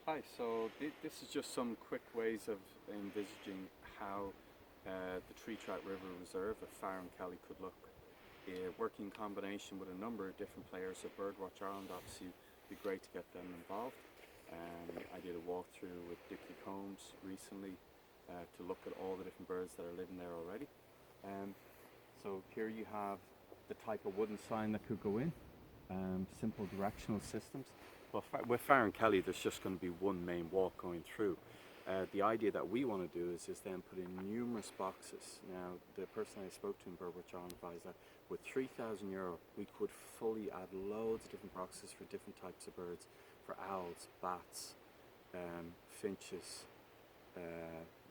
Hi, so this is just some quick ways of envisaging how the Trout River Reserve at Farron Kelly could look. Working in combination with a number of different players at Birdwatch Ireland, obviously it'd be great to get them involved. I did a walkthrough with Dickie Combs recently to look at all the different birds that are living there already. So here you have the type of wooden sign that could go in, simple directional systems. Well, with Farron Kelly, there's just going to be one main walk going through. The idea that we want to do is then put in numerous boxes. Now, the person I spoke to in Birdwatch Ireland advised that with €3,000, we could fully add loads of different boxes for different types of birds, for owls, bats, finches,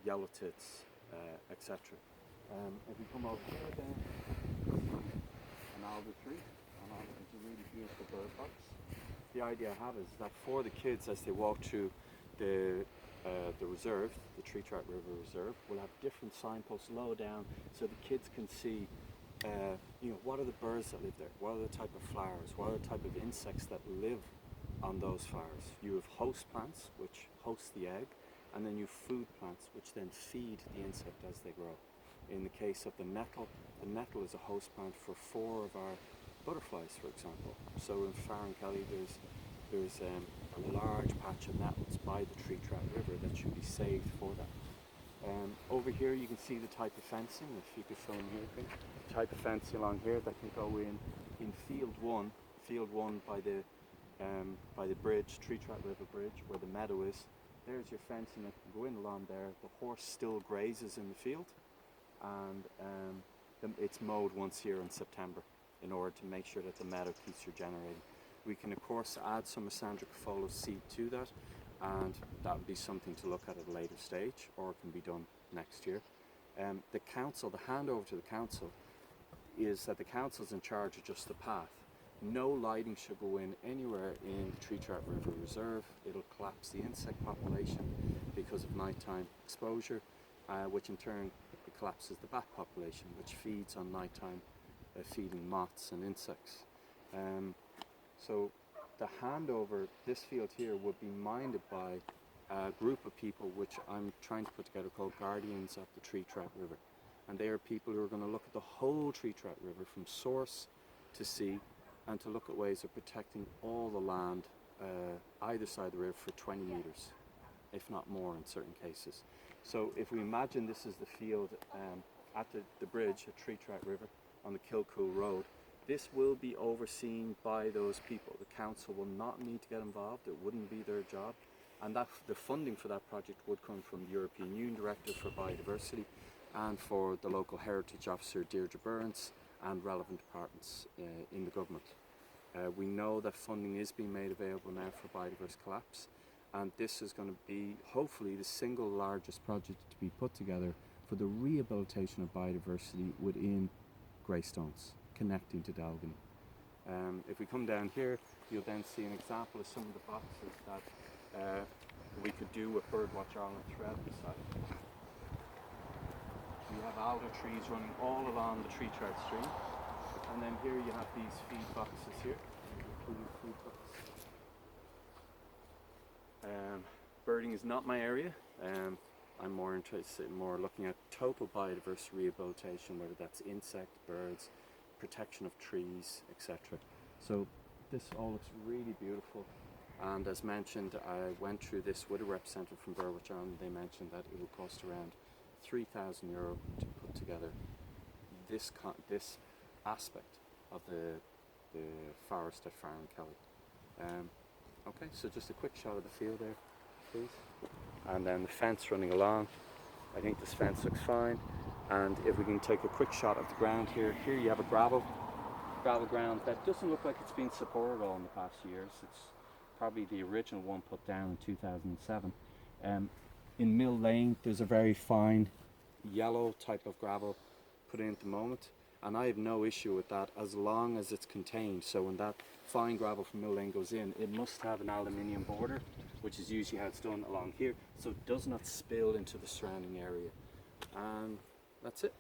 yellowtits, etc. If we come over here, then an alder tree, and it's a really beautiful bird box. The idea I have is that for the kids, as they walk through the reserve, the Trout River Reserve, we'll have different signposts low down so the kids can see, what are the birds that live there, what are the type of flowers, what are the type of insects that live on those flowers. You have host plants, which host the egg, and then you have food plants, which then feed the insect as they grow. In the case of the nettle is a host plant for 4 of our butterflies, for example. So in Farron Kelly, there's a large patch of nettles by the Trout River that should be saved for that. Over here you can see the type of fencing, if you could show them here, the type of fencing along here that can go in field one by the bridge, Trout River Bridge, where the meadow is. There's your fencing that can go in along there. The horse still grazes in the field, and it's mowed once here in September in order to make sure that the meadow keeps regenerating. We can of course add some Sandra seed to that, and that would be something to look at a later stage, or it can be done next year. The handover to the council is that the council's in charge of just the path. No lighting should go in anywhere in the Trout River Reserve. It'll collapse the insect population because of nighttime exposure, which in turn it collapses the bat population, which feeds on nighttime feeding moths and insects. So the handover, this field here, would be minded by a group of people which I'm trying to put together called Guardians of the Trout River. And they are people who are going to look at the whole Trout River from source to sea, and to look at ways of protecting all the land either side of the river for 20 metres, if not more in certain cases. So if we imagine this is the field at the bridge at Trout River on the Kilcoole Road, this will be overseen by those people. The council will not need to get involved, it wouldn't be their job, and the funding for that project would come from the European Union Directive for Biodiversity and for the local heritage officer Deirdre Burns and relevant departments in the government. We know that funding is being made available now for biodiverse collapse, and this is going to be hopefully the single largest project to be put together for the rehabilitation of biodiversity within Greystones, connecting to Dalgany. If we come down here, you'll then see an example of some of the boxes that we could do with Birdwatch Ireland throughout the site. You have alder trees running all along the Trout stream, and then here you have these feed boxes here, food boxes. Birding is not my area. I'm more interested in looking at total biodiversity rehabilitation, whether that's insect, birds, protection of trees, etc. So this all looks really beautiful, and as mentioned, I went through this with a representative from Birdwatch Ireland. They mentioned that it will cost around €3,000 to put together this aspect of the forest at Farron Kelly. Okay, so just a quick shot of the field there, please. And then the fence running along. I think this fence looks fine. And if we can take a quick shot of the ground here. Here you have a gravel ground that doesn't look like it's been supported all in the past years. It's probably the original one put down in 2007. In Mill Lane, there's a very fine yellow type of gravel put in at the moment, and I have no issue with that as long as it's contained. So when that fine gravel from Mill Lane goes in, it must have an aluminium border, which is usually how it's done along here, so it does not spill into the surrounding area. And that's it.